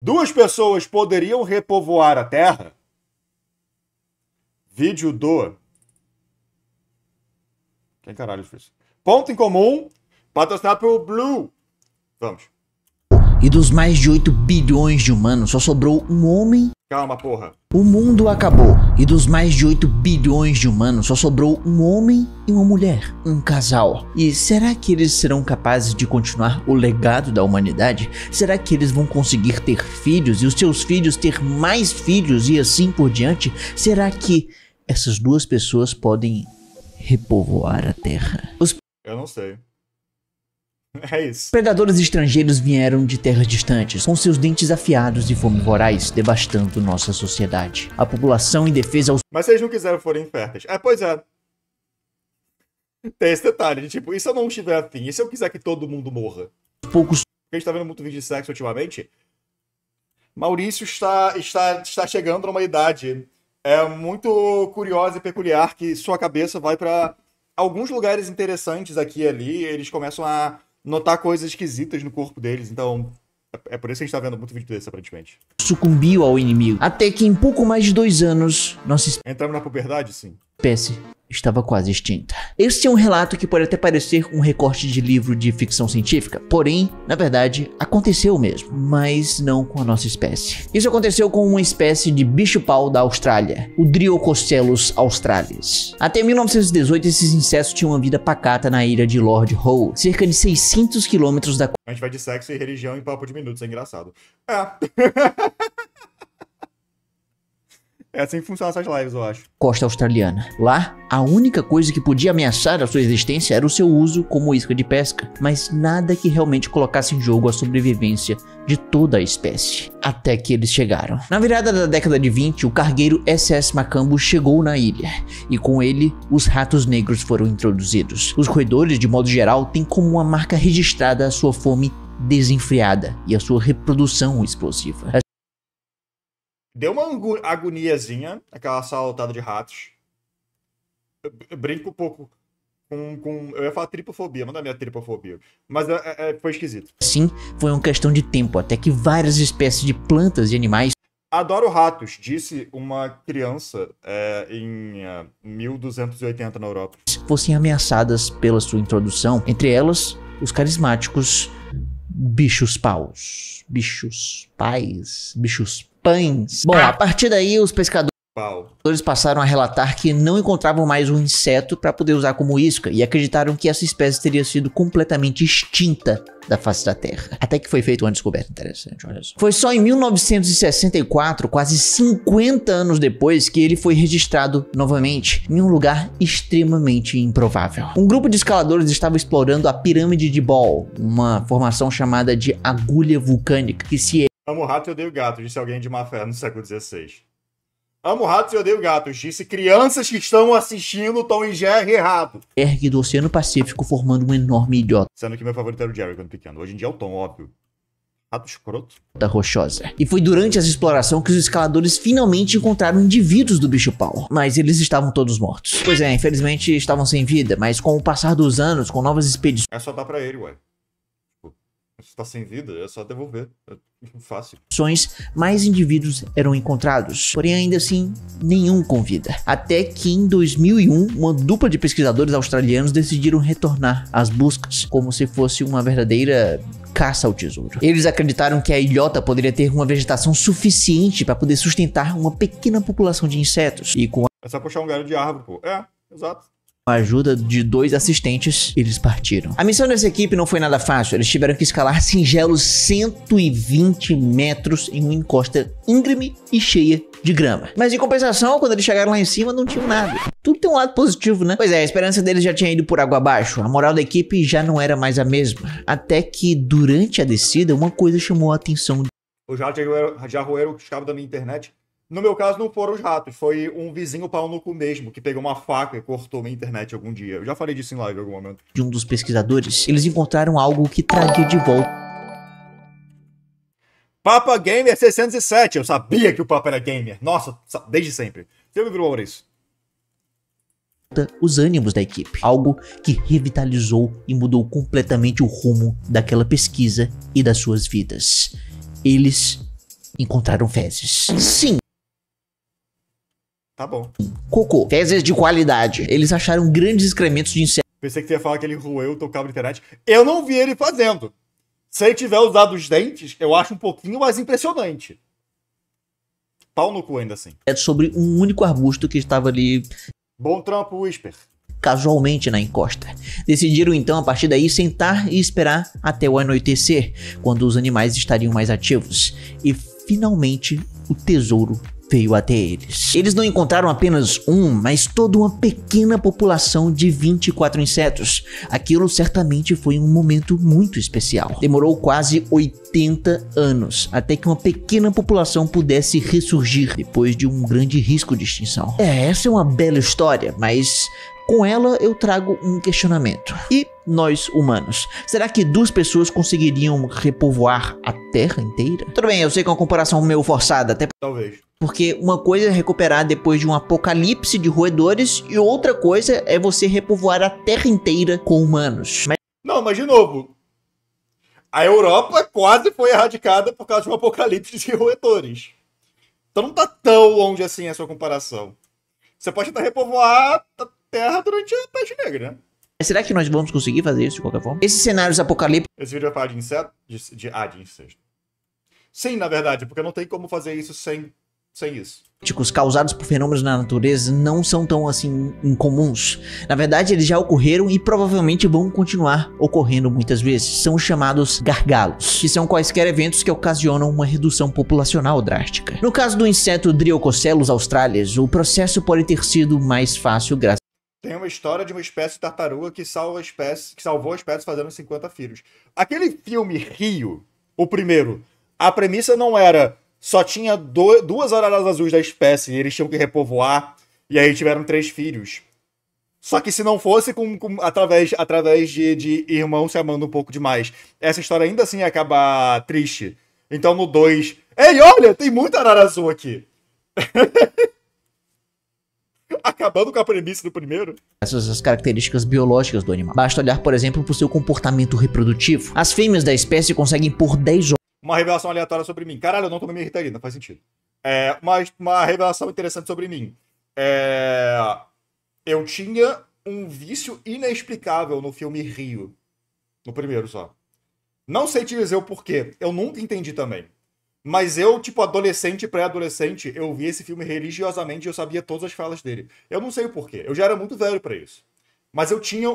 Duas pessoas poderiam repovoar a Terra? Vídeo do... Quem caralho fez isso? Ponto em Comum, patrocinado pelo Blue. Vamos. E dos mais de 8 bilhões de humanos, só sobrou um homem. Calma, porra. O mundo acabou. E dos mais de 8 bilhões de humanos, só sobrou um homem e uma mulher. Um casal. E será que eles serão capazes de continuar o legado da humanidade? Será que eles vão conseguir ter filhos e os seus filhos ter mais filhos e assim por diante? Será que essas duas pessoas podem repovoar a Terra? Eu não sei. É isso. Predadores estrangeiros vieram de terras distantes, com seus dentes afiados e fome voraz, devastando nossa sociedade. A população indefesa aos... Mas se eles não quiseram forem inférteis. Pois é. Tem esse detalhe de tipo, e se eu não estiver afim? E se eu quiser que todo mundo morra? poucos... A gente tá vendo muito vídeo de sexo ultimamente. Maurício está chegando numa idade muito curiosa e peculiar, que sua cabeça vai pra alguns lugares interessantes aqui e ali, eles começam a notar coisas esquisitas no corpo deles, então é por isso que a gente tá vendo muito vídeo desse, aparentemente. Sucumbiu ao inimigo, até que em pouco mais de 2 anos, nossa Entramos na puberdade, sim. espécie estava quase extinta. Este é um relato que pode até parecer um recorte de livro de ficção científica, porém, na verdade, aconteceu mesmo, mas não com a nossa espécie. Isso aconteceu com uma espécie de bicho-pau da Austrália, o Driococelus australis. Até 1918, esses insetos tinham uma vida pacata na ilha de Lord Howe, cerca de 600 quilômetros da... A gente vai de sexo e religião em papo de minutos, é engraçado. É assim que funcionam essas lives, eu acho. Costa australiana. Lá, a única coisa que podia ameaçar a sua existência era o seu uso como isca de pesca, mas nada que realmente colocasse em jogo a sobrevivência de toda a espécie. Até que eles chegaram. Na virada da década de 20, o cargueiro SS Macambo chegou na ilha, e com ele, os ratos negros foram introduzidos. Os roedores, de modo geral, têm como uma marca registrada a sua fome desenfreada e a sua reprodução explosiva. Deu uma agoniazinha, aquela saltada de ratos. Eu brinco um pouco com... Eu ia falar tripofobia, mas não é minha tripofobia. Mas foi esquisito. Assim, foi uma questão de tempo, até que várias espécies de plantas e animais... Adoro ratos, disse uma criança em 1280 na Europa. ...fossem ameaçadas pela sua introdução. Entre elas, os carismáticos bichos paus. Bichos pais. Bichos pães. Bom, a partir daí os pescadores passaram a relatar que não encontravam mais um inseto para poder usar como isca e acreditaram que essa espécie teria sido completamente extinta da face da Terra. Até que foi feita uma descoberta interessante, olha só. Foi só em 1964, quase 50 anos depois, que ele foi registrado novamente em um lugar extremamente improvável. Um grupo de escaladores estava explorando a pirâmide de Ball, uma formação chamada de agulha vulcânica, que se... Amo rato e odeio gato, disse alguém de má fé no século XVI. Amo ratos e odeio gatos, disse crianças que estão assistindo Tom e Jerry errado. Ergue do Oceano Pacífico, formando um enorme idiota. Sendo que meu favorito era o Jerry quando pequeno. Hoje em dia é o Tom, óbvio. Rato escroto. Da rochosa. E foi durante essa exploração que os escaladores finalmente encontraram indivíduos do bicho-pau. Mas eles estavam todos mortos. Pois é, infelizmente estavam sem vida, mas com o passar dos anos, com novas expedições... É só dar pra ele, ué. Se tá sem vida, é só devolver. É fácil. Mais indivíduos eram encontrados, porém ainda assim, nenhum com vida. Até que em 2001, uma dupla de pesquisadores australianos decidiram retornar às buscas, como se fosse uma verdadeira caça ao tesouro. Eles acreditaram que a ilhota poderia ter uma vegetação suficiente para poder sustentar uma pequena população de insetos. E com É só puxar um galho de árvore, pô. Exato. a ajuda de 2 assistentes, eles partiram. A missão dessa equipe não foi nada fácil. Eles tiveram que escalar singelos 120 metros em uma encosta íngreme e cheia de grama. Mas em compensação, quando eles chegaram lá em cima, não tinham nada. Tudo tem um lado positivo, né? Pois é, a esperança deles já tinha ido por água abaixo. A moral da equipe já não era mais a mesma. Até que, durante a descida, uma coisa chamou a atenção. Os ratos já roeram os cabos da minha internet. No meu caso, não foram os ratos, foi um vizinho pau no cu mesmo, que pegou uma faca e cortou minha internet algum dia. Eu já falei disso em live em algum momento. De um dos pesquisadores, eles encontraram algo que traria de volta Papa Gamer 607, eu sabia que o Papa era gamer. Nossa, desde sempre. Você me virou isso. Os ânimos da equipe, algo que revitalizou e mudou completamente o rumo daquela pesquisa e das suas vidas. Eles encontraram fezes. Sim, Tá bom. cocô. Fezes de qualidade. Eles acharam grandes excrementos de insetos. Pensei que você ia falar que ele roeu o teu cabo de internet. Eu não vi ele fazendo. Se ele tiver usado os dentes, eu acho um pouquinho mais impressionante. Pau no cu ainda assim. Sobre um único arbusto que estava ali Bom trampo, Whisper. casualmente na encosta. Decidiram então a partir daí sentar e esperar até o anoitecer, quando os animais estariam mais ativos. E finalmente o tesouro veio até eles. Eles não encontraram apenas um, mas toda uma pequena população de 24 insetos. Aquilo certamente foi um momento muito especial. Demorou quase 80 anos até que uma pequena população pudesse ressurgir depois de um grande risco de extinção. Essa é uma bela história, mas com ela eu trago um questionamento. E nós, humanos? Será que 2 pessoas conseguiriam repovoar a Terra inteira? Tudo bem, eu sei que é uma comparação meio forçada, até Talvez. porque uma coisa é recuperar depois de um apocalipse de roedores e outra coisa é você repovoar a Terra inteira com humanos. Não, mas de novo. A Europa quase foi erradicada por causa de um apocalipse de roedores. Então não tá tão longe assim a sua comparação. Você pode tentar repovoar a Terra durante a peste negra, né? Mas será que nós vamos conseguir fazer isso de qualquer forma? Esses cenários apocalípticos Esse vídeo vai falar de inseto? De incesto. Sim, na verdade, porque não tem como fazer isso sem isso. causados por fenômenos na natureza não são tão assim incomuns. Na verdade, eles já ocorreram e provavelmente vão continuar ocorrendo muitas vezes. São chamados gargalos, que são quaisquer eventos que ocasionam uma redução populacional drástica. No caso do inseto Driococelus australis, o processo pode ter sido mais fácil graças Tem uma história de uma espécie de tartaruga que salvou a espécie fazendo 50 filhos. Aquele filme Rio, o primeiro, a premissa não era só tinha 2 araras azuis da espécie e eles tinham que repovoar e aí tiveram 3 filhos. Só que se não fosse através de irmão se amando um pouco demais, essa história ainda assim ia acabar triste. Então no 2, ei, olha, tem muita arara azul aqui. Acabando com a premissa do primeiro. às características biológicas do animal. Basta olhar, por exemplo, para o seu comportamento reprodutivo. As fêmeas da espécie conseguem pôr 10 Uma revelação aleatória sobre mim. Caralho, eu não tomei minha Ritalina, faz sentido. Uma revelação interessante sobre mim. Eu tinha um vício inexplicável no filme Rio. No primeiro só. Não sei te dizer o porquê. Eu nunca entendi também. Mas eu, tipo, adolescente e pré-adolescente, eu vi esse filme religiosamente e eu sabia todas as falas dele. Eu não sei o porquê. Eu já era muito velho pra isso. Mas eu tinha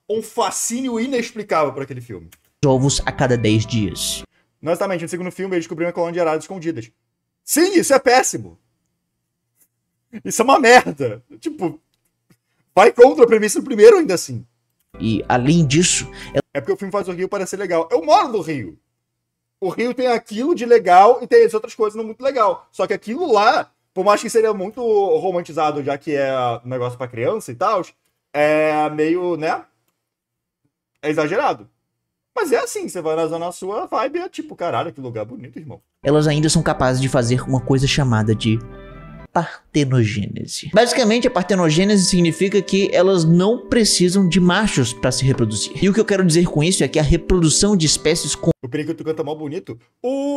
um fascínio inexplicável por aquele filme. ovos a cada 10 dias. Honestamente, no segundo filme, ele descobriu uma colônia de araras escondidas. Sim, isso é péssimo. Isso é uma merda. Tipo, vai contra a premissa do primeiro ainda assim. E, além disso, É porque o filme faz o Rio parecer legal. Eu moro no Rio. O Rio tem aquilo de legal e tem as outras coisas não muito legal. Só que aquilo lá, por mais que seria muito romantizado, já que é um negócio pra criança e tal, é meio, né? É exagerado. Mas é assim, você vai na Zona Sul, a vibe é tipo, caralho, que lugar bonito, irmão. elas ainda são capazes de fazer uma coisa chamada de partenogênese. Basicamente, a partenogênese significa que elas não precisam de machos para se reproduzir. E o que eu quero dizer com isso é que a reprodução de espécies com O periquito canta mal bonito.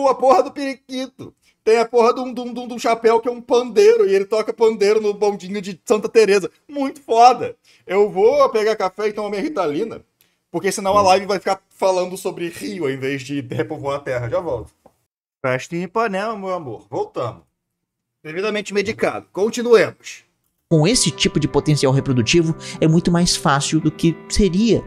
A porra do periquito. Tem a porra de um chapéu que é um pandeiro. E ele toca pandeiro no bondinho de Santa Teresa. Muito foda. Eu vou pegar café e tomar minha Ritalina. Porque senão a live vai ficar falando sobre Rio ao invés de repovoar a Terra. Já volto. Festa em Ipanema, meu amor. Voltamos. Devidamente medicado. Continuemos. com esse tipo de potencial reprodutivo é muito mais fácil do que seria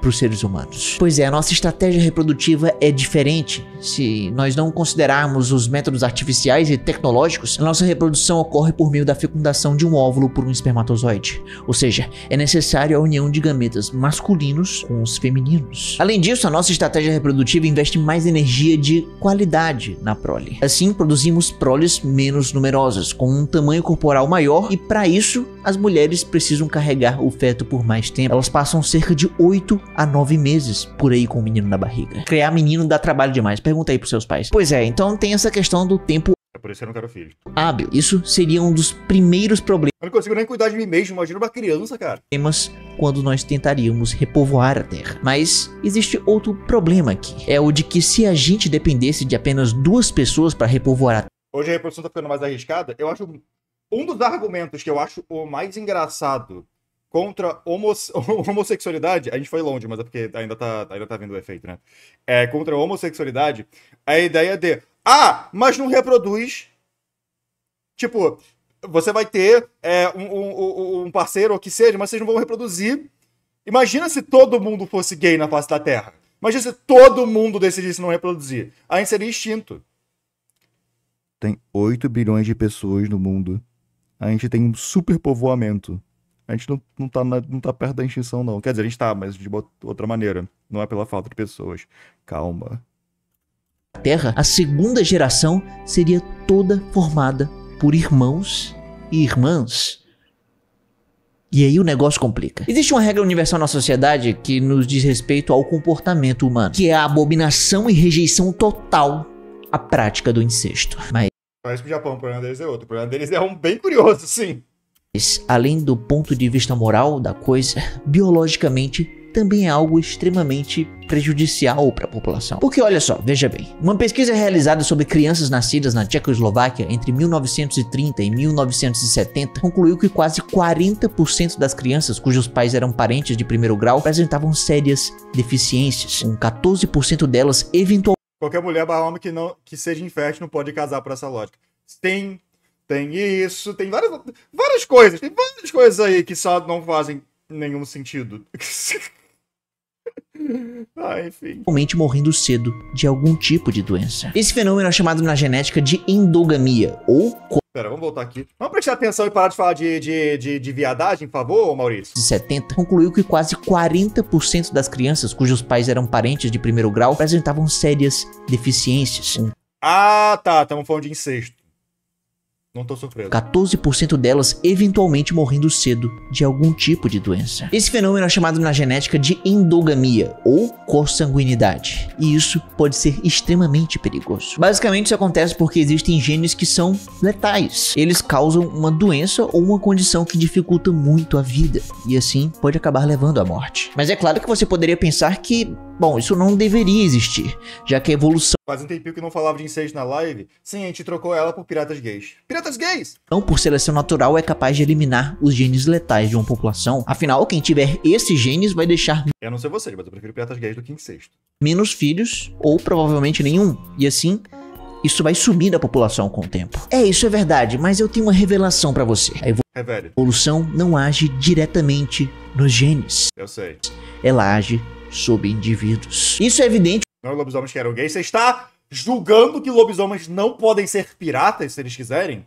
para os seres humanos. Pois é, a nossa estratégia reprodutiva é diferente. Se nós não considerarmos os métodos artificiais e tecnológicos, a nossa reprodução ocorre por meio da fecundação de um óvulo por um espermatozoide. Ou seja, é necessário a união de gametas masculinos com os femininos. Além disso, a nossa estratégia reprodutiva investe mais energia de qualidade na prole. Assim, produzimos proles menos numerosas, com um tamanho corporal maior, e para isso, as mulheres precisam carregar o feto por mais tempo. Elas passam cerca de 8 a 9 meses por aí com o menino na barriga. Criar menino dá trabalho demais. Pergunta aí pros seus pais. Pois é, então tem essa questão do tempo por isso eu não quero filho. Hábil. Isso seria um dos primeiros problemas Eu não consigo nem cuidar de mim mesmo, imagina uma criança, cara. quando nós tentaríamos repovoar a Terra. Mas existe outro problema aqui. É o de que se a gente dependesse de apenas 2 pessoas para repovoar a Terra, Hoje a reprodução tá ficando mais arriscada. Eu acho um dos argumentos que eu acho o mais engraçado contra homossexualidade, a gente foi longe, mas é porque ainda tá vindo o efeito, né? Contra a homossexualidade, a ideia de, mas não reproduz. Tipo, você vai ter um parceiro ou que seja, mas vocês não vão reproduzir. Imagina se todo mundo fosse gay na face da Terra. Imagina se todo mundo decidisse não reproduzir. A gente seria extinto. Tem 8 bilhões de pessoas no mundo. A gente tem um superpovoamento. A gente não tá perto da extinção, não. Quer dizer, a gente tá, mas de outra maneira. Não é pela falta de pessoas. Calma. Terra, a segunda geração seria toda formada por irmãos e irmãs. E aí o negócio complica. Existe uma regra universal na sociedade que nos diz respeito ao comportamento humano, que é a abominação e rejeição total à prática do incesto. Mas, Parece que o Japão, o problema deles é outro. O problema deles é um bem curioso, sim. além do ponto de vista moral da coisa, biologicamente também é algo extremamente prejudicial para a população. Porque olha só, veja bem, uma pesquisa realizada sobre crianças nascidas na Tchecoslováquia entre 1930 e 1970 concluiu que quase 40% das crianças cujos pais eram parentes de primeiro grau apresentavam sérias deficiências, com 14% delas eventualmente. Qualquer mulher barra homem que seja infértil não pode casar por essa lógica. Tem isso, tem várias coisas. Tem várias coisas aí que só não fazem nenhum sentido. Enfim. Morrendo cedo de algum tipo de doença. Esse fenômeno é chamado na genética de endogamia, ou Pera, vamos voltar aqui. Vamos prestar atenção e parar de falar de viadagem, por favor, Maurício? 70 concluiu que quase 40% das crianças cujos pais eram parentes de primeiro grau apresentavam sérias deficiências. Tá, estamos falando de incesto. Não tô surpreso. 14% delas eventualmente morrendo cedo de algum tipo de doença. Esse fenômeno é chamado na genética de endogamia, ou consanguinidade. E isso pode ser extremamente perigoso. Basicamente isso acontece porque existem genes que são letais. Eles causam uma doença ou uma condição que dificulta muito a vida. E assim pode acabar levando à morte. Mas é claro que você poderia pensar que, bom, isso não deveria existir, já que a evolução, Faz um tempinho que não falava de incesto na live. Sim, a gente trocou ela por piratas gays. Piratas gays! por seleção natural, é capaz de eliminar os genes letais de uma população. Afinal, quem tiver esses genes vai deixar Eu não sei vocês, mas eu prefiro piratas gays do que incesto. menos filhos, ou provavelmente nenhum. E assim, isso vai sumir da população com o tempo. Isso é verdade, mas eu tenho uma revelação pra você. A Revele. evolução não age diretamente nos genes. Eu sei. Ela age sobre indivíduos. Isso é evidente Não é lobisomens que eram gays. Você está julgando que lobisomens não podem ser piratas se eles quiserem?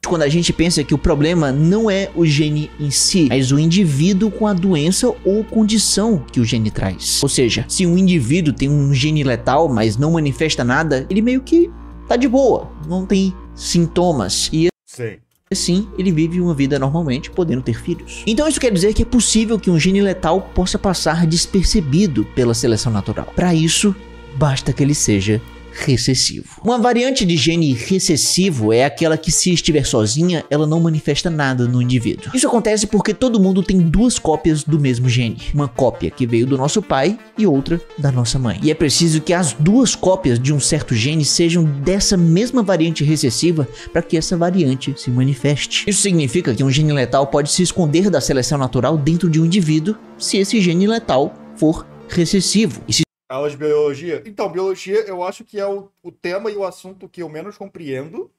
quando a gente pensa que o problema não é o gene em si, mas o indivíduo com a doença ou condição que o gene traz. Ou seja, se um indivíduo tem um gene letal, mas não manifesta nada, ele meio que tá de boa, não tem sintomas. E Sim. assim, ele vive uma vida normalmente, podendo ter filhos. Então isso quer dizer que é possível que um gene letal possa passar despercebido pela seleção natural. Para isso, basta que ele seja recessivo. Uma variante de gene recessivo é aquela que, se estiver sozinha, ela não manifesta nada no indivíduo. Isso acontece porque todo mundo tem 2 cópias do mesmo gene. Uma cópia que veio do nosso pai e outra da nossa mãe. E é preciso que as 2 cópias de um certo gene sejam dessa mesma variante recessiva para que essa variante se manifeste. Isso significa que um gene letal pode se esconder da seleção natural dentro de um indivíduo se esse gene letal for recessivo. E se Aulas de biologia? Então, biologia eu acho que é o tema e o assunto que eu menos compreendo.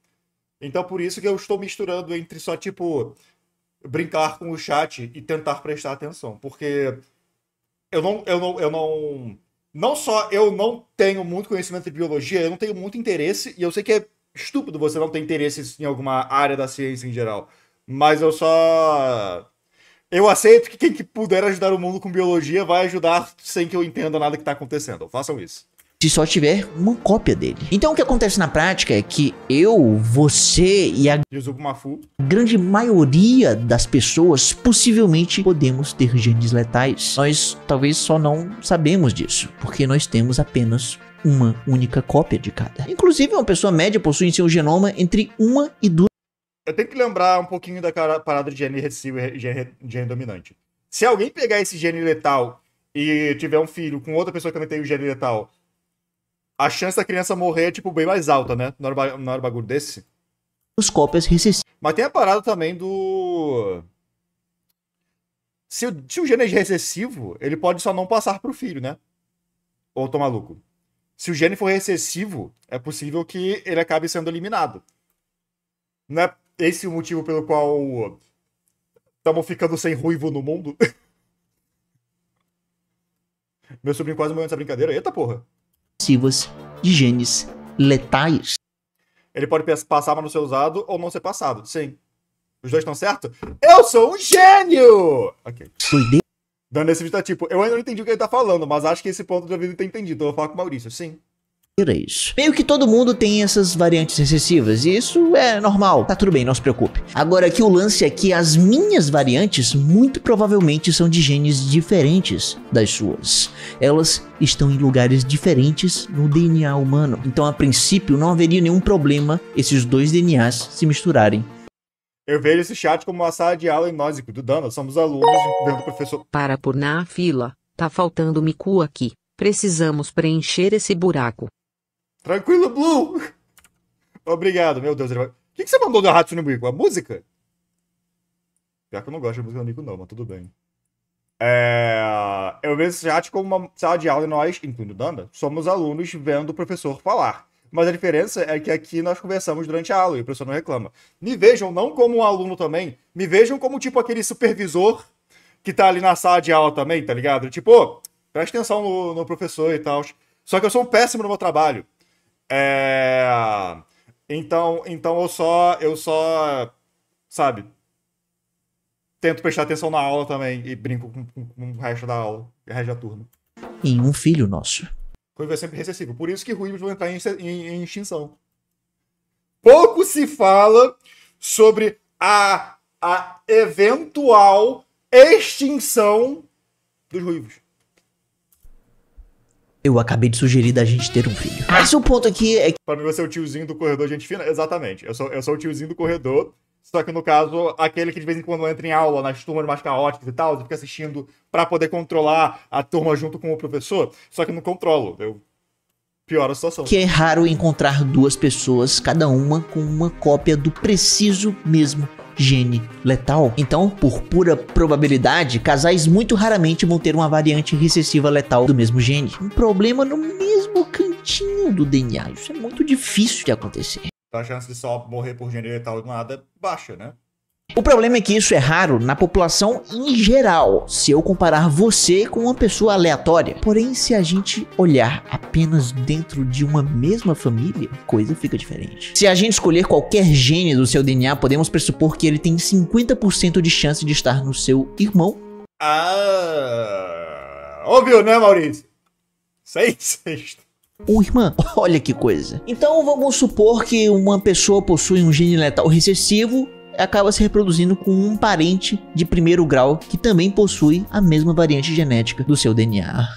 Então, por isso que eu estou misturando entre só, tipo, brincar com o chat e tentar prestar atenção. Porque não só eu não tenho muito conhecimento de biologia, eu não tenho muito interesse, e eu sei que é estúpido você não ter interesse em alguma área da ciência em geral. Mas eu aceito que quem que puder ajudar o mundo com biologia vai ajudar sem que eu entenda nada que tá acontecendo. Façam isso. se só tiver uma cópia dele. Então o que acontece na prática é que eu, você e a grande maioria das pessoas possivelmente podemos ter genes letais. Nós talvez só não sabemos disso, porque nós temos apenas uma única cópia de cada. Inclusive, uma pessoa média possui em seu genoma entre 1 e 2. Eu tenho que lembrar um pouquinho da parada de gene recessivo e gene dominante. Se alguém pegar esse gene letal e tiver um filho com outra pessoa que também tem o gene letal, a chance da criança morrer é, tipo, bem mais alta, né? Não era bagulho desse. Cópias recessivas. Mas tem a parada também do... Se o gene é recessivo, ele pode só não passar pro filho, né? Ou tô maluco? Se o gene for recessivo, é possível que ele acabe sendo eliminado. Não é esse o motivo pelo qual estamos ficando sem ruivo no mundo? Meu sobrinho quase morreu nessa brincadeira. Eita porra. De genes letais. Ele pode passar, mas não ser usado, ou não ser passado. Sim. Os dois estão certos? Eu sou um gênio! Ok. Dando esse vídeo, tipo, eu ainda não entendi o que ele tá falando, mas acho que esse ponto eu devia ter entendido. Então eu vou falar com o Maurício, sim. Meio que todo mundo tem essas variantes recessivas, e isso é normal, tá tudo bem, não se preocupe. Agora aqui o lance é que as minhas variantes muito provavelmente são de genes diferentes das suas. Elas estão em lugares diferentes no DNA humano, então a princípio não haveria nenhum problema esses dois DNAs se misturarem. Eu vejo esse chat como uma sala de aula em nós, do Dana, somos alunos vendo o professor... Para por na fila, tá faltando micu aqui, precisamos preencher esse buraco. Tranquilo, Blue! Obrigado, meu Deus. O que você mandou do Hatsune Miku? A música? Pior que eu não gosto da música do Miku, não, mas tudo bem. Eu vejo esse chat como uma sala de aula e nós, incluindo Danda, somos alunos vendo o professor falar. Mas a diferença é que aqui nós conversamos durante a aula e o professor não reclama. Me vejam não como um aluno também, me vejam como tipo aquele supervisor que tá ali na sala de aula também, tá ligado? Tipo, presta atenção no professor e tal. Só que eu sou um péssimo no meu trabalho. Então eu só, sabe, tento prestar atenção na aula também e brinco com o resto da aula, o resto da turma. Em um filho nosso. Ruivo é sempre recessivo, por isso que ruivos vão entrar em extinção. Pouco se fala sobre a eventual extinção dos ruivos. Eu acabei de sugerir da gente ter um filho. Mas o ponto aqui é que... Pra mim você é o tiozinho do corredor gente fina? Exatamente. Eu sou o tiozinho do corredor, só que no caso, aquele que de vez em quando entra em aula, nas turmas mais caóticas e tal, você fica assistindo pra poder controlar a turma junto com o professor, só que não controlo. Eu pioro a situação. Que é raro encontrar duas pessoas, cada uma com uma cópia do preciso mesmo gene letal. Então, por pura probabilidade, casais muito raramente vão ter uma variante recessiva letal do mesmo gene. Um problema no mesmo cantinho do DNA. Isso é muito difícil de acontecer. A chance de só morrer por gene letal do nada é baixa, né? O problema é que isso é raro na população em geral, se eu comparar você com uma pessoa aleatória. Porém, se a gente olhar apenas dentro de uma mesma família, a coisa fica diferente. Se a gente escolher qualquer gene do seu DNA, podemos pressupor que ele tem 50% de chance de estar no seu irmão. Óbvio, né, Maurício? 6/6. Ou irmã, olha que coisa. Então vamos supor que uma pessoa possui um gene letal recessivo, acaba se reproduzindo com um parente de primeiro grau que também possui a mesma variante genética do seu DNA.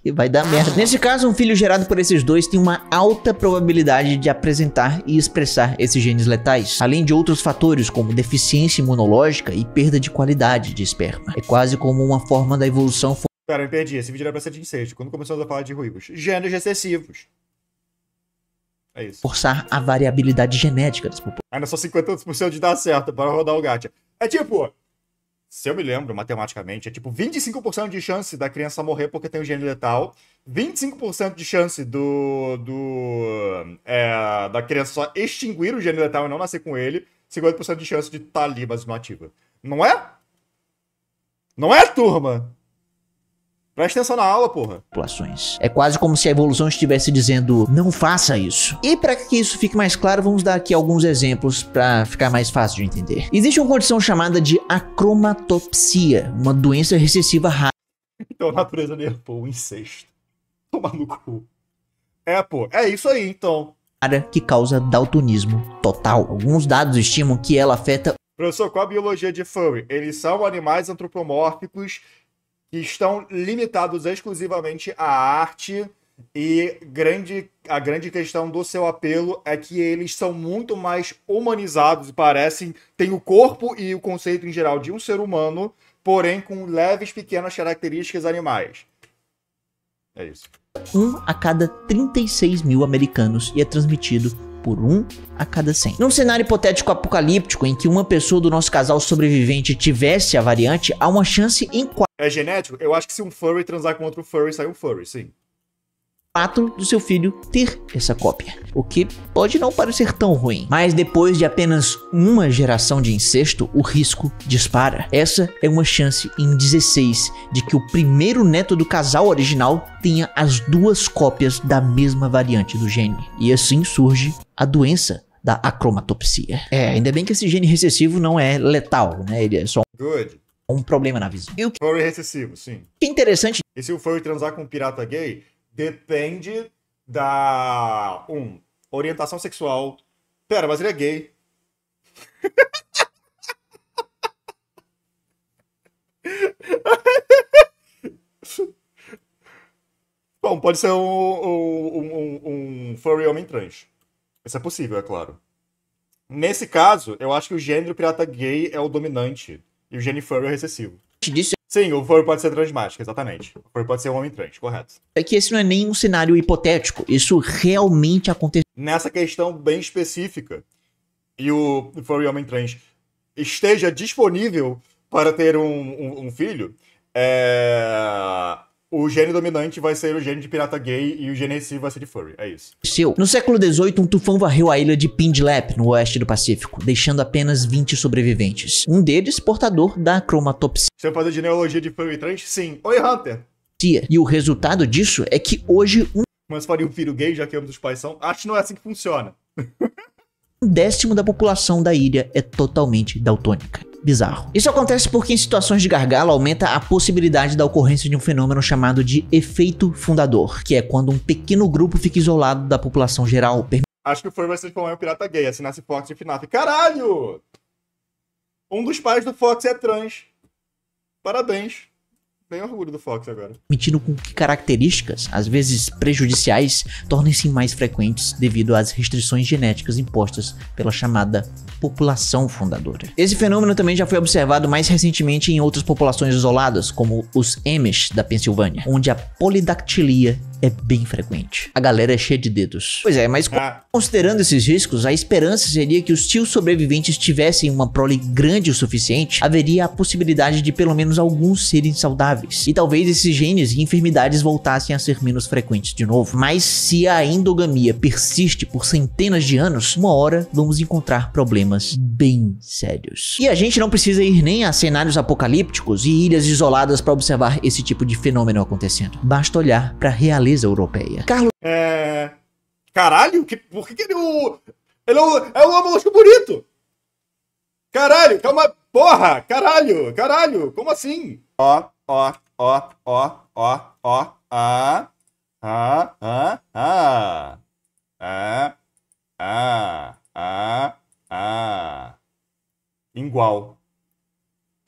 Que vai dar merda. Nesse caso, um filho gerado por esses dois tem uma alta probabilidade de apresentar e expressar esses genes letais, além de outros fatores como deficiência imunológica e perda de qualidade de esperma. É quase como uma forma da evolução. Pera, eu me perdi. Esse vídeo era pra ser de incesto. Quando começamos a falar de ruivos. Genes recessivos. É isso. Forçar a variabilidade genética das populações. Ainda só 50% de dar certo para rodar o gacha. É tipo, se eu me lembro matematicamente, é tipo 25% de chance da criança morrer porque tem o gene letal, 25% de chance da criança só extinguir o gene letal e não nascer com ele, 50% de chance de estar ali, mas não ativa. Não é? Não é, turma? Presta atenção na aula, porra. É quase como se a evolução estivesse dizendo, não faça isso. E para que isso fique mais claro, vamos dar aqui alguns exemplos para ficar mais fácil de entender. Existe uma condição chamada de acromatopsia, uma doença recessiva rara. Então a natureza dele, pô, o incesto. Toma no cu. É isso aí, então. Que causa daltonismo total. Alguns dados estimam que ela afeta... Professor, qual a biologia de furry? Eles são animais antropomórficos que estão limitados exclusivamente à arte E a grande questão do seu apelo é que eles são muito mais humanizados e têm o corpo e o conceito em geral de um ser humano, porém com leves pequenas características animais. É isso. 1 a cada 36 mil americanos e é transmitido por 1 a cada 100. Num cenário hipotético apocalíptico em que uma pessoa do nosso casal sobrevivente tivesse a variante, há uma chance em É genético? Eu acho que se um furry transar com outro furry, sai um furry, sim. 4 do seu filho ter essa cópia, o que pode não parecer tão ruim, mas depois de apenas uma geração de incesto, o risco dispara. Essa é uma chance em 16 de que o primeiro neto do casal original tenha as duas cópias da mesma variante do gene, e assim surge a doença da acromatopsia. Ainda bem que esse gene recessivo não é letal, né? Ele é só um problema na visão. E o que Furry recessivo, sim. é interessante... E se o furry transar com um pirata gay, depende da orientação sexual. Pera, mas ele é gay. Bom, pode ser um furry homem trans. Isso é possível, é claro. Nesse caso, eu acho que o gênero pirata gay é o dominante e o gênero furry é o recessivo. disso Sim, o furry pode ser transmágico, exatamente. O furry pode ser um homem trans, correto. é que esse não é nem um cenário hipotético, isso realmente aconteceu. Nessa questão bem específica, e o furry homem trans esteja disponível para ter um filho, o gene dominante vai ser o gene de pirata gay e o gene recessivo vai ser de furry, é isso. No século XVIII, um tufão varreu a ilha de Pindlap, no oeste do Pacífico, deixando apenas 20 sobreviventes. Um deles portador da acromatopsia. Você vai fazer genealogia de furry trans? Sim. Oi, Hunter. E o resultado disso é que hoje Mas faria um filho gay, já que ambos os pais são? Acho que não é assim que funciona. 1/10 da população da ilha é totalmente daltônica. Bizarro. Isso acontece porque em situações de gargalo aumenta a possibilidade da ocorrência de um fenômeno chamado de efeito fundador, que é quando um pequeno grupo fica isolado da população geral. Acho que o furry vai ser como um pirata gay, assim nasce Fox de FNAF. Caralho! Um dos pais do Fox é trans. Parabéns. Bem orgulho do Fox agora. Permitindo com que características, às vezes prejudiciais, tornem-se mais frequentes devido às restrições genéticas impostas pela chamada população fundadora. Esse fenômeno também já foi observado mais recentemente em outras populações isoladas, como os Amish da Pensilvânia, onde a polidactilia é bem frequente. A galera é cheia de dedos. Pois é, mas considerando esses riscos, a esperança seria que os tios sobreviventes tivessem uma prole grande o suficiente, haveria a possibilidade de pelo menos alguns serem saudáveis. E talvez esses genes e enfermidades voltassem a ser menos frequentes de novo. Mas se a endogamia persiste por centenas de anos, uma hora vamos encontrar problemas bem sérios. E a gente não precisa ir nem a cenários apocalípticos e ilhas isoladas para observar esse tipo de fenômeno acontecendo. Basta olhar para a realeza europeia. Carlos... Caralho? Por que ele é um molusco bonito? Caralho, calma... Porra! Caralho! Como assim? Ó. Igual.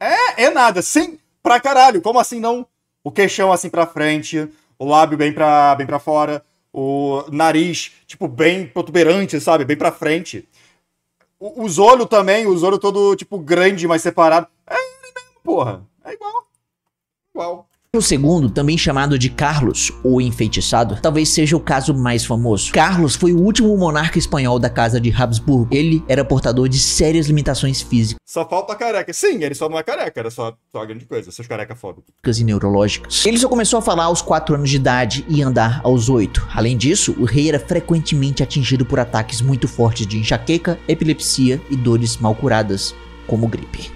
É nada, sim, pra caralho. Como assim não? O queixão assim pra frente, o lábio bem pra fora, o nariz, tipo, bem protuberante, sabe? Bem pra frente. Os olhos também, os olhos todo, tipo, grande, mas separado. É ele mesmo, porra. É igual. O segundo, também chamado de Carlos, o enfeitiçado, talvez seja o caso mais famoso. Carlos foi o último monarca espanhol da casa de Habsburgo. Ele era portador de sérias limitações físicas. Só falta careca. Sim, ele só não é careca, era só a grande coisa, seus careca foda. E neurológicas. Ele só começou a falar aos 4 anos de idade e andar aos 8. Além disso, o rei era frequentemente atingido por ataques muito fortes de enxaqueca, epilepsia e dores mal curadas, como gripe.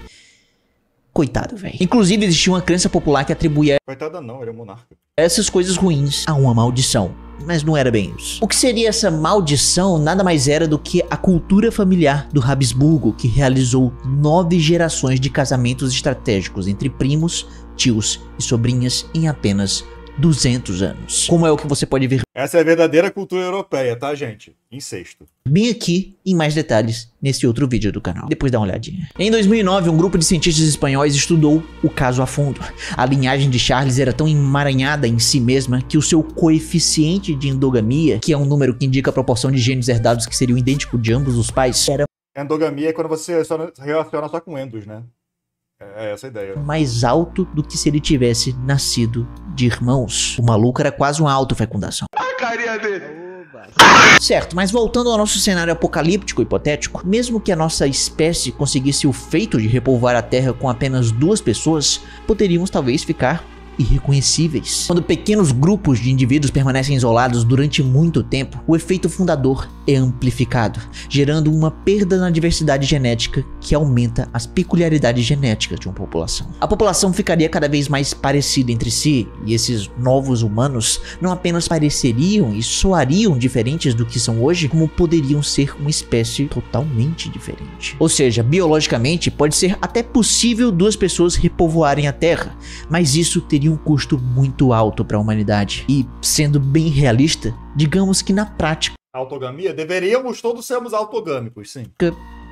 Coitado, velho. Inclusive, existia uma crença popular que atribuía... Coitada não, ele é um monarca. Essas coisas ruins a uma maldição. Mas não era bem isso. O que seria essa maldição nada mais era do que a cultura familiar do Habsburgo, que realizou 9 gerações de casamentos estratégicos entre primos, tios e sobrinhas em apenas 200 anos. Como é o que você pode ver Essa é a verdadeira cultura europeia, tá, gente? Incesto. bem aqui em mais detalhes nesse outro vídeo do canal. Depois dá uma olhadinha. Em 2009, um grupo de cientistas espanhóis estudou o caso a fundo. A linhagem de Charles era tão emaranhada em si mesma que o seu coeficiente de endogamia, que é um número que indica a proporção de genes herdados que seriam idênticos de ambos os pais, era Endogamia é quando você só relaciona só com endos, né? É essa a ideia. mais alto do que se ele tivesse nascido de irmãos. O maluco era quase uma autofecundação. A carinha dele. Certo, mas voltando ao nosso cenário apocalíptico hipotético, mesmo que a nossa espécie conseguisse o feito de repovoar a Terra com apenas 2 pessoas, poderíamos talvez ficar irreconhecíveis. Quando pequenos grupos de indivíduos permanecem isolados durante muito tempo, o efeito fundador é amplificado, gerando uma perda na diversidade genética que aumenta as peculiaridades genéticas de uma população. A população ficaria cada vez mais parecida entre si, e esses novos humanos não apenas pareceriam e soariam diferentes do que são hoje, como poderiam ser uma espécie totalmente diferente. Ou seja, biologicamente pode ser até possível 2 pessoas repovoarem a Terra, mas isso teria um custo muito alto para a humanidade. E, sendo bem realista, digamos que na prática Autogamia? Deveríamos todos sermos autogâmicos, sim.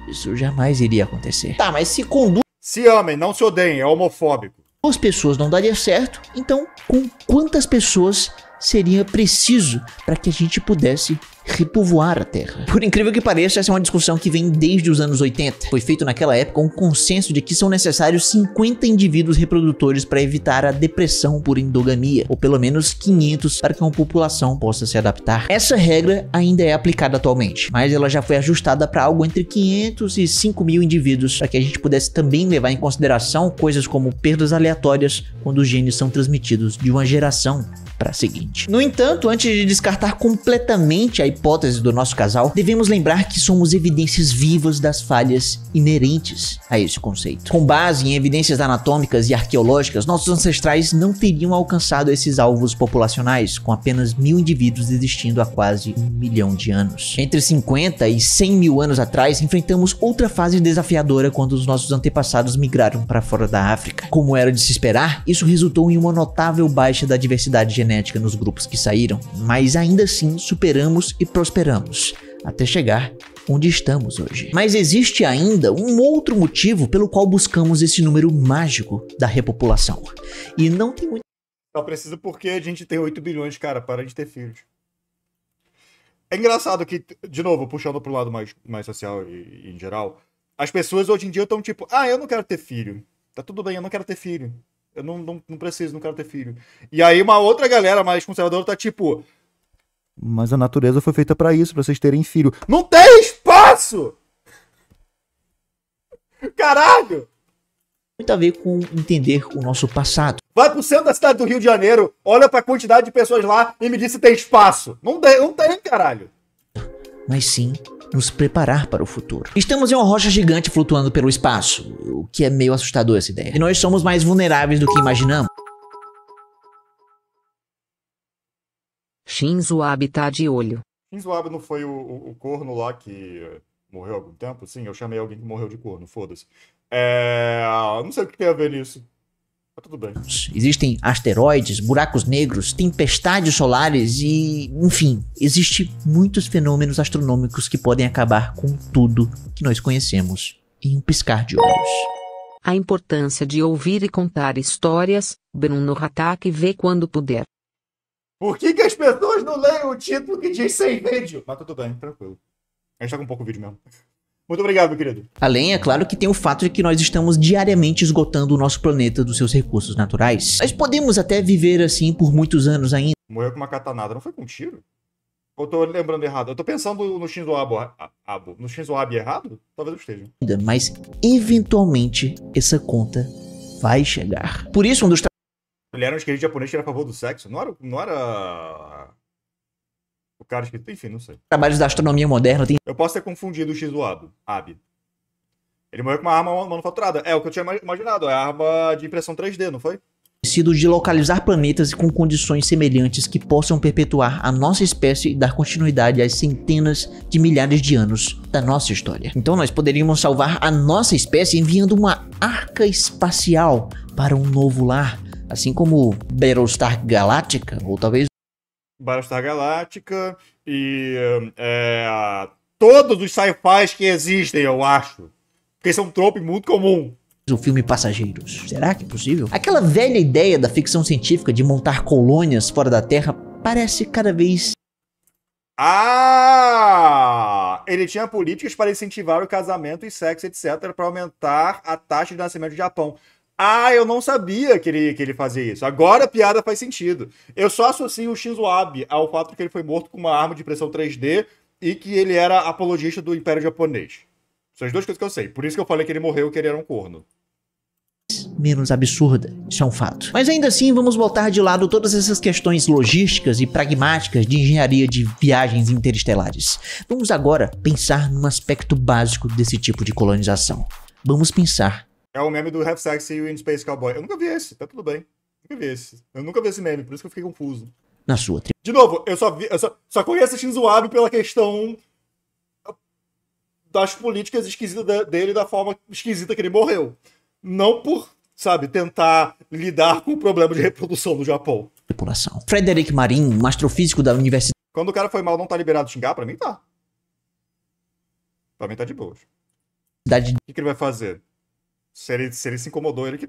isso jamais iria acontecer. Tá, mas se com Se amem, não se odeiem, é homofóbico. 2 pessoas não daria certo, então com quantas pessoas seria preciso para que a gente pudesse repovoar a Terra? Por incrível que pareça, essa é uma discussão que vem desde os anos 80. Foi feito naquela época um consenso de que são necessários 50 indivíduos reprodutores para evitar a depressão por endogamia, ou pelo menos 500 para que uma população possa se adaptar. Essa regra ainda é aplicada atualmente, mas ela já foi ajustada para algo entre 500 e 5.000 indivíduos, para que a gente pudesse também levar em consideração coisas como perdas aleatórias quando os genes são transmitidos de uma geração para a seguinte. No entanto, antes de descartar completamente a hipótese do nosso casal, devemos lembrar que somos evidências vivas das falhas inerentes a esse conceito. Com base em evidências anatômicas e arqueológicas, nossos ancestrais não teriam alcançado esses alvos populacionais, com apenas 1.000 indivíduos existindo há quase 1 milhão de anos. Entre 50 e 100 mil anos atrás, enfrentamos outra fase desafiadora quando os nossos antepassados migraram para fora da África. Como era de se esperar, isso resultou em uma notável baixa da diversidade genética nos grupos que saíram, mas ainda assim superamos e prosperamos, até chegar onde estamos hoje. Mas existe ainda um outro motivo pelo qual buscamos esse número mágico da repopulação. E não tem muito. Só precisa porque a gente tem 8 bilhões, cara, para de ter filhos. É engraçado que, de novo, puxando pro lado mais social e em geral, as pessoas hoje em dia estão tipo, eu não quero ter filho. Tá tudo bem, eu não quero ter filho. Eu não preciso, não quero ter filho. E aí uma outra galera mais conservadora tá tipo, mas a natureza foi feita pra isso, pra vocês terem filho. Não tem espaço! Caralho! Muito a ver com entender o nosso passado. Vai pro centro da cidade do Rio de Janeiro, olha pra quantidade de pessoas lá e me diz se tem espaço. Não tem, caralho. Mas sim nos preparar para o futuro. Estamos em uma rocha gigante flutuando pelo espaço, o que é meio assustador essa ideia. E nós somos mais vulneráveis do que imaginamos. Shinzo Abe tá de olho. Shinzo Abe não foi o corno lá que morreu há algum tempo? Sim, eu chamei alguém que morreu de corno, foda-se. Não sei o que tem a ver nisso. Mas tudo bem. Existem asteroides, buracos negros, tempestades solares e, enfim, existem muitos fenômenos astronômicos que podem acabar com tudo que nós conhecemos em um piscar de olhos. A importância de ouvir e contar histórias, Bruno Hatak vê quando puder. Por que as pessoas não leem o título que diz sem vídeo? Mas tudo bem, tranquilo. A gente tá com pouco vídeo mesmo. Muito obrigado, meu querido. Além, é claro, que tem o fato de que nós estamos diariamente esgotando o nosso planeta dos seus recursos naturais. Nós podemos até viver assim por muitos anos ainda. Morreu com uma katanada, não foi com um tiro? Ou tô lembrando errado? Eu tô pensando no Shinzo Abe. No Shinzo Abe errado? Talvez eu esteja. Mas, eventualmente, essa conta vai chegar. Por isso, um dos Ele era um esquerdo japonês que era a favor do sexo? Não era... O cara escrito, enfim, não sei. trabalhos da astronomia moderna tem Eu posso ter confundido o Shinzo Abe. Ele morreu com uma arma manufaturada. É o que eu tinha imaginado. É a arma de impressão 3D, não foi? sido de localizar planetas com condições semelhantes que possam perpetuar a nossa espécie e dar continuidade às centenas de milhares de anos da nossa história. Então nós poderíamos salvar a nossa espécie enviando uma arca espacial para um novo lar, assim como Battlestar Galactica, ou talvez Battlestar Galactica e todos os sci-fis que existem, eu acho. Porque isso é um trope muito comum. o filme Passageiros. Será que é possível? Aquela velha ideia da ficção científica de montar colônias fora da Terra parece cada vez... Ele tinha políticas para incentivar o casamento e sexo, etc., para aumentar a taxa de nascimento do Japão. Eu não sabia que ele fazia isso. Agora a piada faz sentido. Eu só associo o Shinzo Abe ao fato de que ele foi morto com uma arma de impressão 3D e que ele era apologista do Império Japonês. São as duas coisas que eu sei. Por isso que eu falei que ele morreu e que ele era um corno. menos absurda, isso é um fato. Mas ainda assim, vamos botar de lado todas essas questões logísticas e pragmáticas de engenharia de viagens interestelares. Vamos agora pensar num aspecto básico desse tipo de colonização. Vamos pensar... É o meme do Have Sex in Space Cowboy. Eu nunca vi esse, tá tudo bem. Eu nunca vi esse meme, por isso que eu fiquei confuso. Na sua De novo, eu só conheço Shinzo Abe pela questão das políticas esquisitas dele, da forma esquisita que ele morreu. Não por, sabe, tentar lidar com o problema de reprodução no Japão. Tripulação. Frederick Marin, um astrofísico da Universidade Quando o cara foi mal, não tá liberado de xingar? Pra mim tá. Pra mim tá de boas. O que ele vai fazer? Se ele se incomodou, ele que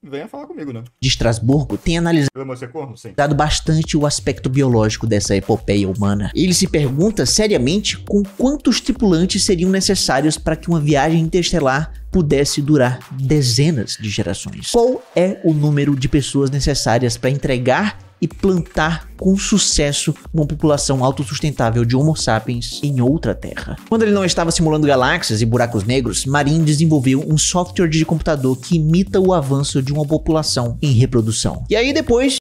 venha falar comigo, né? de Estrasburgo tem analisado Ele vai ser corno? Sim. bastante o aspecto biológico dessa epopeia humana. Ele se pergunta seriamente com quantos tripulantes seriam necessários para que uma viagem interestelar pudesse durar dezenas de gerações. Qual é o número de pessoas necessárias para entregar e plantar com sucesso uma população autossustentável de Homo sapiens em outra terra? Quando ele não estava simulando galáxias e buracos negros, Marin desenvolveu um software de computador que imita o avanço de uma população em reprodução. E aí depois...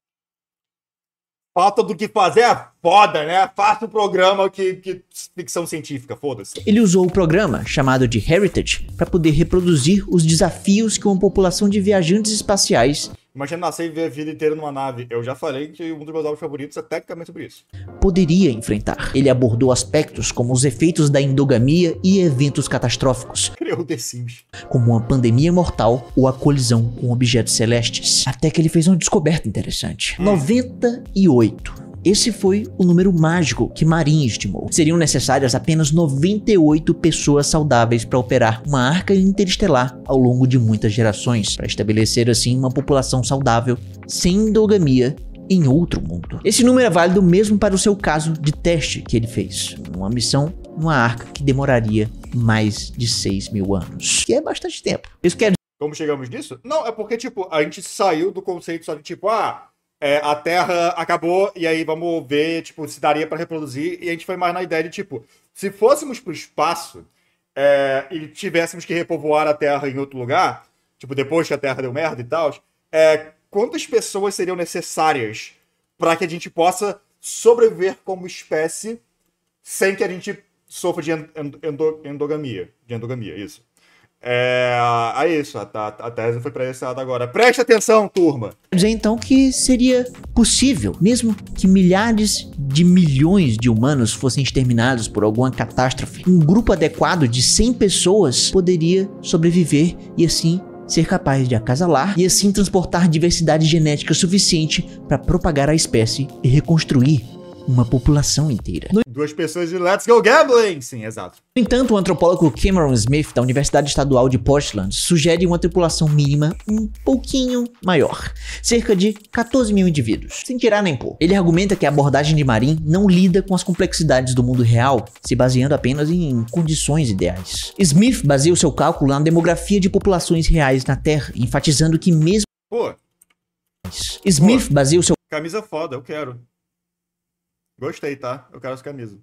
Falta do que fazer é foda, né? Faça um programa que ficção científica, foda-se. ele usou o programa, chamado de Heritage, para poder reproduzir os desafios que uma população de viajantes espaciais Imagina nascer e ver a vida inteira numa nave. Eu já falei que um dos meus álbuns favoritos é tecnicamente sobre isso. poderia enfrentar. Ele abordou aspectos como os efeitos da endogamia e eventos catastróficos, Criou o The Sims. como uma pandemia mortal ou a colisão com objetos celestes. Até que ele fez uma descoberta interessante. 98. Esse foi o número mágico que Marin estimou. Seriam necessárias apenas 98 pessoas saudáveis para operar uma arca interestelar ao longo de muitas gerações, para estabelecer assim uma população saudável, sem endogamia, em outro mundo. Esse número é válido mesmo para o seu caso de teste que ele fez. Uma missão numa arca que demoraria mais de 6.000 anos. Que é bastante tempo. Isso quer Como chegamos nisso? Não, é porque, tipo, a gente saiu do conceito só de, tipo, a Terra acabou e aí vamos ver, tipo, se daria pra reproduzir. E a gente foi mais na ideia de, tipo, se fôssemos pro espaço e tivéssemos que repovoar a Terra em outro lugar, tipo, depois que a Terra deu merda e tal, quantas pessoas seriam necessárias pra que a gente possa sobreviver como espécie sem que a gente sofra de endogamia. De endogamia, isso. Isso, a tese foi pra esse lado agora. Preste atenção, turma! dizer então que seria possível, mesmo que milhares de milhões de humanos fossem exterminados por alguma catástrofe, um grupo adequado de 100 pessoas poderia sobreviver e assim ser capaz de acasalar e assim transportar diversidade genética suficiente para propagar a espécie e reconstruir uma população inteira. No 2 pessoas de Let's Go Gambling! Sim, exato. entanto, o antropólogo Cameron Smith, da Universidade Estadual de Portland, sugere uma tripulação mínima um pouquinho maior, cerca de 14.000 indivíduos, sem tirar nem pôr. Ele argumenta que a abordagem de Marin não lida com as complexidades do mundo real, se baseando apenas em condições ideais. Smith baseia o seu cálculo na demografia de populações reais na Terra, enfatizando que mesmo... Smith baseia o seu Camisa foda, eu quero. Gostei, tá? Eu quero essa camisa.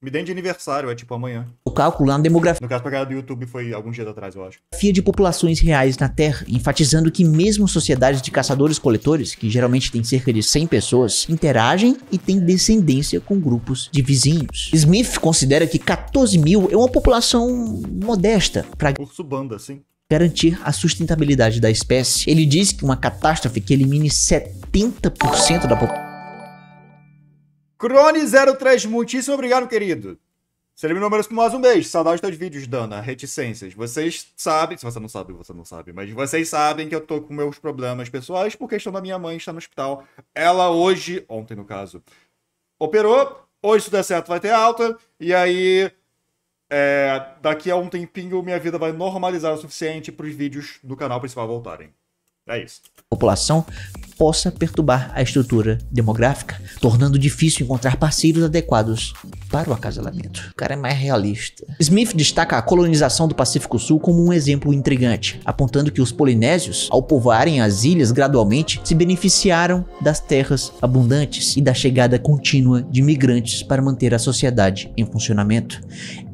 Me deem de aniversário, é tipo amanhã. cálculo na demografia No caso, pra galera do YouTube foi alguns dias atrás, eu acho. de populações reais na Terra, enfatizando que mesmo sociedades de caçadores-coletores, que geralmente têm cerca de 100 pessoas, interagem e têm descendência com grupos de vizinhos. Smith considera que 14.000 é uma população modesta para Urso Banda, sim. garantir a sustentabilidade da espécie. Ele diz que uma catástrofe que elimine 70% da população Crone03, muitíssimo obrigado, querido. Você eliminou menos por mais um mês. Saudade dos teus vídeos, Dana. Reticências. Vocês sabem... Se você não sabe, você não sabe. Mas vocês sabem que eu tô com meus problemas pessoais por questão da minha mãe estar no hospital. Ela hoje... Ontem, no caso. Operou. Hoje, se der certo, vai ter alta. E aí... daqui a um tempinho, minha vida vai normalizar o suficiente para os vídeos do canal principal voltarem. É isso. População possa perturbar a estrutura demográfica, tornando difícil encontrar parceiros adequados para o acasalamento. O cara é mais realista. Smith destaca a colonização do Pacífico Sul como um exemplo intrigante, apontando que os polinésios, ao povoarem as ilhas gradualmente, se beneficiaram das terras abundantes e da chegada contínua de migrantes para manter a sociedade em funcionamento.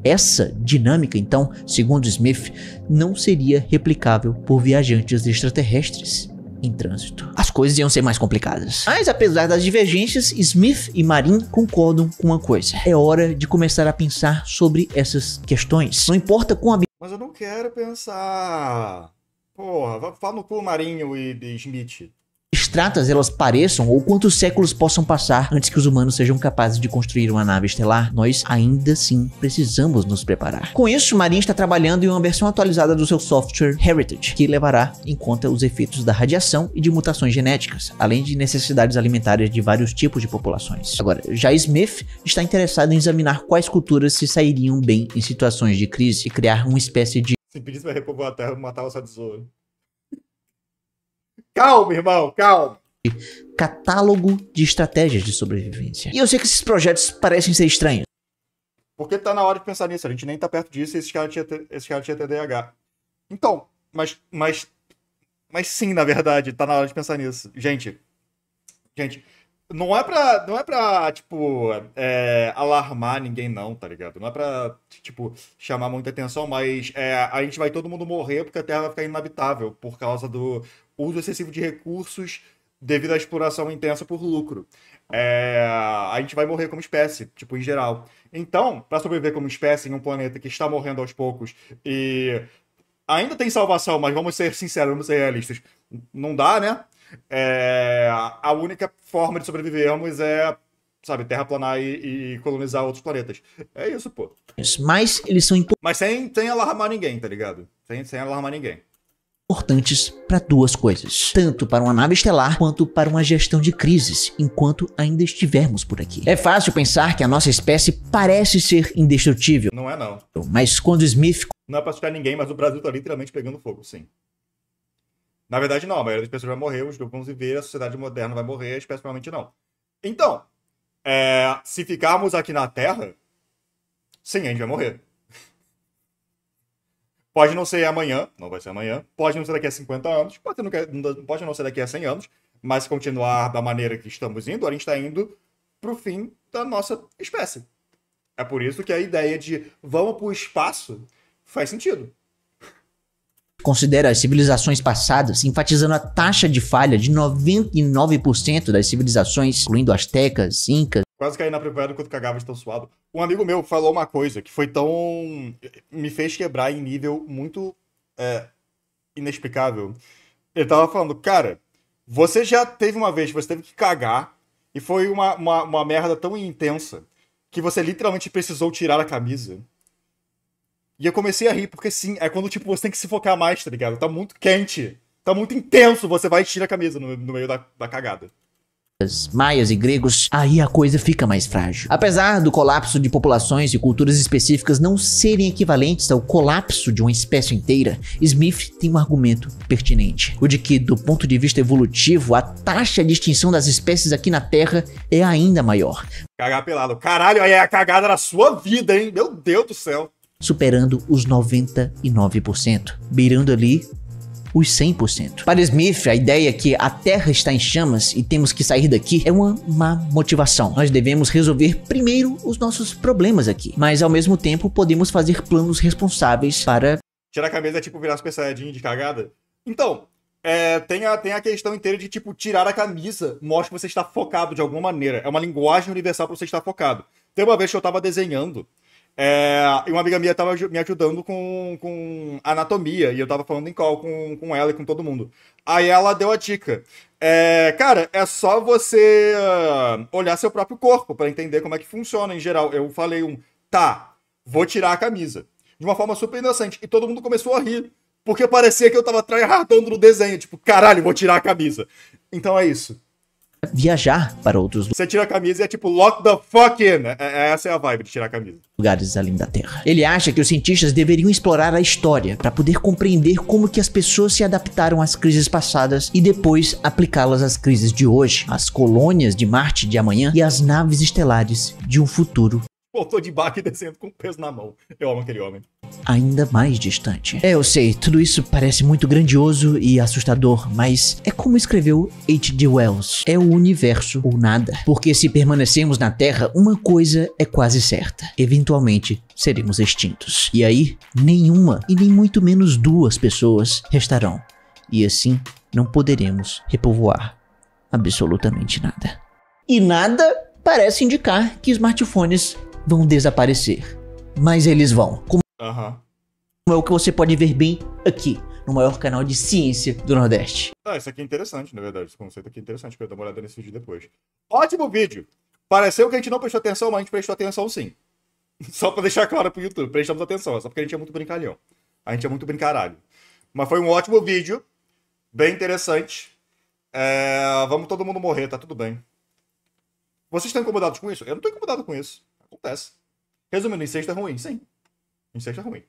Essa dinâmica, então, segundo Smith, não seria replicável por viajantes extraterrestres em trânsito. As coisas iam ser mais complicadas. Mas apesar das divergências, Smith e Marin concordam com uma coisa. É hora de começar a pensar sobre essas questões. Não importa quão Mas eu não quero pensar. Porra, fala no cu Marinho e Smith. abstratas elas pareçam ou quantos séculos possam passar antes que os humanos sejam capazes de construir uma nave estelar, nós ainda assim precisamos nos preparar. Com isso, Marin está trabalhando em uma versão atualizada do seu software Heritage, que levará em conta os efeitos da radiação e de mutações genéticas, além de necessidades alimentares de vários tipos de populações. Agora, já Smith está interessado em examinar quais culturas se sairiam bem em situações de crise e criar uma espécie de... Se pedisse pra repovoar a Terra, matar o tesouro. Calma, irmão, calma. catálogo de estratégias de sobrevivência. E eu sei que esses projetos parecem ser estranhos. Porque tá na hora de pensar nisso, a gente nem tá perto disso e esse cara tinha TDAH. Então, mas sim, na verdade, tá na hora de pensar nisso. Gente, não é pra tipo, alarmar ninguém não, tá ligado? Não é pra, tipo, chamar muita atenção, mas a gente vai todo mundo morrer porque a Terra vai ficar inabitável por causa do uso excessivo de recursos devido à exploração intensa por lucro. A gente vai morrer como espécie, tipo, em geral. Então, para sobreviver como espécie em um planeta que está morrendo aos poucos e ainda tem salvação, mas vamos ser sinceros, vamos ser realistas, não dá, né? A única forma de sobrevivermos é, sabe, terraplanar e colonizar outros planetas. É isso, pô. Mas eles são Mas sem alarmar ninguém, tá ligado? Sem alarmar ninguém. importantes para duas coisas, tanto para uma nave estelar quanto para uma gestão de crises, enquanto ainda estivermos por aqui. É fácil pensar que a nossa espécie parece ser indestrutível, Não é não. mas quando Smith Não é pra assustar ninguém, mas o Brasil tá literalmente pegando fogo, sim. Na verdade, não. A maioria das pessoas vai morrer, os grupos vão viver, a sociedade moderna vai morrer, a espécie provavelmente não. Então, se ficarmos aqui na Terra, sim, a gente vai morrer. Pode não ser amanhã, não vai ser amanhã. Pode não ser daqui a 50 anos, pode não ser daqui a 100 anos, mas se continuar da maneira que estamos indo, a gente está indo pro fim da nossa espécie. É por isso que a ideia de vamos pro espaço faz sentido. considera as civilizações passadas, enfatizando a taxa de falha de 99% das civilizações, incluindo astecas, incas, Quase caí na privada enquanto cagava de tão suado. Um amigo meu falou uma coisa que foi tão... me fez quebrar em nível muito inexplicável. Ele tava falando, cara, você já teve uma vez que você teve que cagar e foi uma merda tão intensa que você literalmente precisou tirar a camisa. E eu comecei a rir, porque sim, é quando tipo, você tem que se focar mais, tá ligado? Tá muito quente, tá muito intenso, você vai e tira a camisa no meio da cagada. maias e gregos, aí a coisa fica mais frágil. Apesar do colapso de populações e culturas específicas não serem equivalentes ao colapso de uma espécie inteira, Smith tem um argumento pertinente, o de que, do ponto de vista evolutivo, a taxa de extinção das espécies aqui na Terra é ainda maior, Cagar pelado. Caralho, aí é a cagada da sua vida, hein? Meu Deus do céu. superando os 99%, beirando ali os 100%. Para Smith, a ideia que a Terra está em chamas e temos que sair daqui é uma má motivação. Nós devemos resolver primeiro os nossos problemas aqui, mas ao mesmo tempo podemos fazer planos responsáveis para... Tirar a camisa é tipo virar Super Saiyajin de cagada? Então, tem a questão inteira de, tipo, tirar a camisa mostra que você está focado de alguma maneira. É uma linguagem universal para você estar focado. Tem uma vez que eu tava desenhando, e uma amiga minha tava me ajudando com anatomia, e eu tava falando em call com ela e com todo mundo. Aí ela deu a dica. Cara, é só você olhar seu próprio corpo para entender como é que funciona em geral. Eu falei tá, vou tirar a camisa. De uma forma super inocente. E todo mundo começou a rir. Porque parecia que eu tava tryhardando no desenho. Tipo, caralho, vou tirar a camisa. Então é isso. Viajar para outros Você tira a camisa e é tipo, lock the fuck in. Essa é a vibe de tirar a camisa. lugares além da Terra. Ele acha que os cientistas deveriam explorar a história para poder compreender como que as pessoas se adaptaram às crises passadas e depois aplicá-las às crises de hoje, às colônias de Marte de amanhã e às naves estelares de um futuro Voltou de baque descendo com o peso na mão. Eu amo aquele homem. ainda mais distante. Eu sei, tudo isso parece muito grandioso e assustador, mas é como escreveu H.G. Wells. É o universo ou nada. Porque se permanecemos na Terra, uma coisa é quase certa. Eventualmente, seremos extintos. E aí, nenhuma e nem muito menos duas pessoas restarão. E assim, não poderemos repovoar absolutamente nada. E nada parece indicar que smartphones vão desaparecer. Mas eles vão. Como é o que você pode ver bem aqui, no maior canal de ciência do Nordeste. Isso aqui é interessante, na verdade. Esse conceito aqui é interessante. Quero dar uma olhada nesse vídeo depois. Ótimo vídeo. Pareceu que a gente não prestou atenção, mas a gente prestou atenção sim. Só pra deixar claro pro YouTube. Prestamos atenção. É só porque a gente é muito brincalhão. A gente é muito brincaralho. Mas foi um ótimo vídeo. Bem interessante. Vamos todo mundo morrer, tá tudo bem. Vocês estão incomodados com isso? Eu não tô incomodado com isso. Acontece. Resumindo, incesto é ruim, sim. Incesto é ruim.